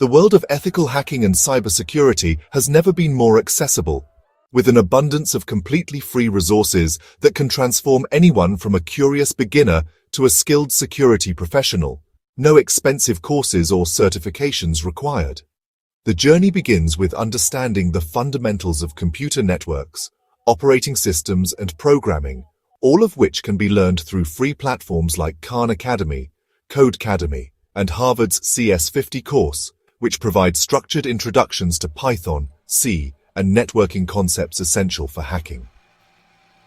The world of ethical hacking and cybersecurity has never been more accessible, with an abundance of completely free resources that can transform anyone from a curious beginner to a skilled security professional. No expensive courses or certifications required. The journey begins with understanding the fundamentals of computer networks, operating systems, and programming, all of which can be learned through free platforms like Khan Academy, Codecademy, and Harvard's CS50 course, which provide structured introductions to Python, C, and networking concepts essential for hacking.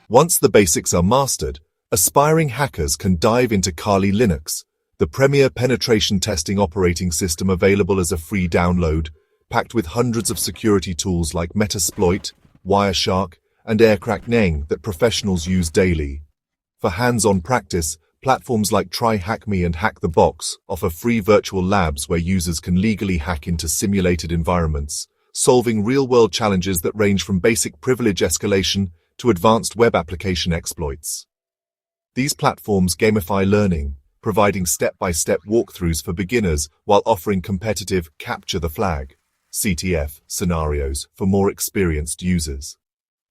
Once the basics are mastered, aspiring hackers can dive into Kali Linux, the premier penetration testing operating system available as a free download, packed with hundreds of security tools like Metasploit, Wireshark, and Aircrack-ng that professionals use daily. For hands-on practice, platforms like TryHackMe and Hack the Box offer free virtual labs where users can legally hack into simulated environments, solving real-world challenges that range from basic privilege escalation to advanced web application exploits. These platforms gamify learning, providing step-by-step walkthroughs for beginners while offering competitive capture the flag (CTF) scenarios for more experienced users.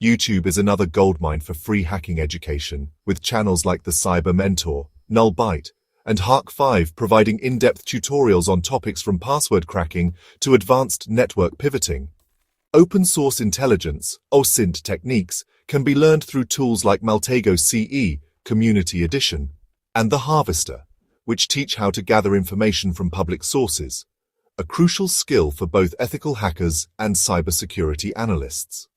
YouTube is another goldmine for free hacking education, with channels like the Cyber Mentor, Nullbyte, and Hack5 providing in-depth tutorials on topics from password cracking to advanced network pivoting. Open-source intelligence, OSINT techniques, can be learned through tools like Maltego CE, Community Edition, and The Harvester, which teach how to gather information from public sources, a crucial skill for both ethical hackers and cybersecurity analysts.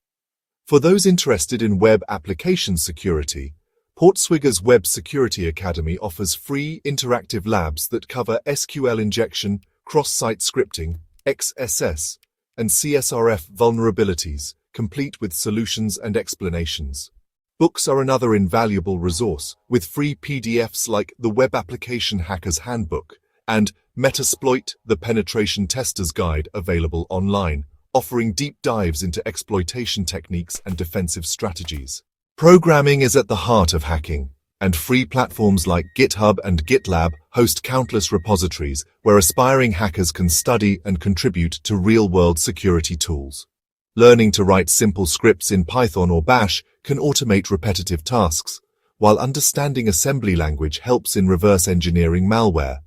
For those interested in web application security, PortSwigger's Web Security Academy offers free interactive labs that cover SQL injection, cross-site scripting, XSS, and CSRF vulnerabilities, complete with solutions and explanations. Books are another invaluable resource, with free PDFs like the Web Application Hacker's Handbook and Metasploit, the Penetration Tester's Guide available online, offering deep dives into exploitation techniques and defensive strategies. Programming is at the heart of hacking, and free platforms like GitHub and GitLab host countless repositories where aspiring hackers can study and contribute to real-world security tools. Learning to write simple scripts in Python or Bash can automate repetitive tasks, while understanding assembly language helps in reverse engineering malware,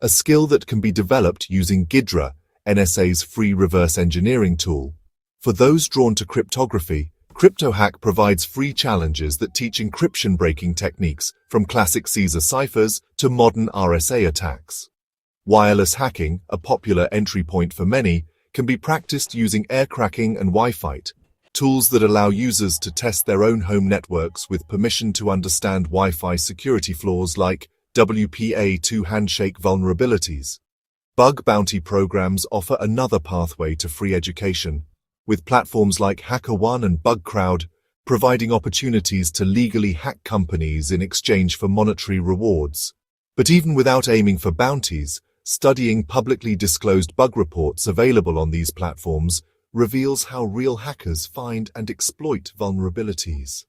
a skill that can be developed using Ghidra, NSA's free reverse engineering tool. For those drawn to cryptography, CryptoHack provides free challenges that teach encryption-breaking techniques from classic Caesar ciphers to modern RSA attacks. Wireless hacking, a popular entry point for many, can be practiced using Aircrack-ng and Wi-Fi, tools that allow users to test their own home networks with permission to understand Wi-Fi security flaws like WPA2 handshake vulnerabilities. Bug bounty programs offer another pathway to free education, with platforms like HackerOne and BugCrowd providing opportunities to legally hack companies in exchange for monetary rewards. But even without aiming for bounties, studying publicly disclosed bug reports available on these platforms reveals how real hackers find and exploit vulnerabilities.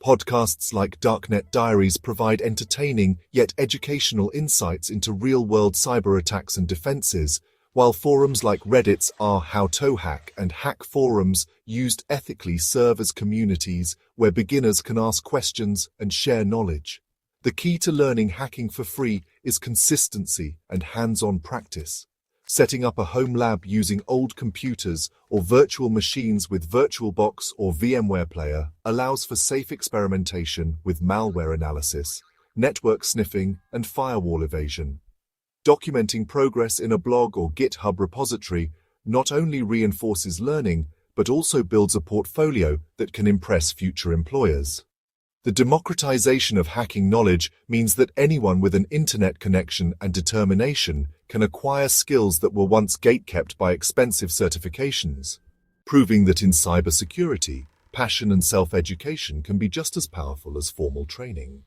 Podcasts like Darknet Diaries provide entertaining yet educational insights into real-world cyber attacks and defenses, while forums like Reddit's How To Hack and Hack forums used ethically serve as communities where beginners can ask questions and share knowledge. The key to learning hacking for free is consistency and hands-on practice. Setting up a home lab using old computers or virtual machines with VirtualBox or VMware Player allows for safe experimentation with malware analysis, network sniffing, and firewall evasion. Documenting progress in a blog or GitHub repository not only reinforces learning, but also builds a portfolio that can impress future employers. The democratization of hacking knowledge means that anyone with an internet connection and determination can acquire skills that were once gatekept by expensive certifications, proving that in cybersecurity, passion and self-education can be just as powerful as formal training.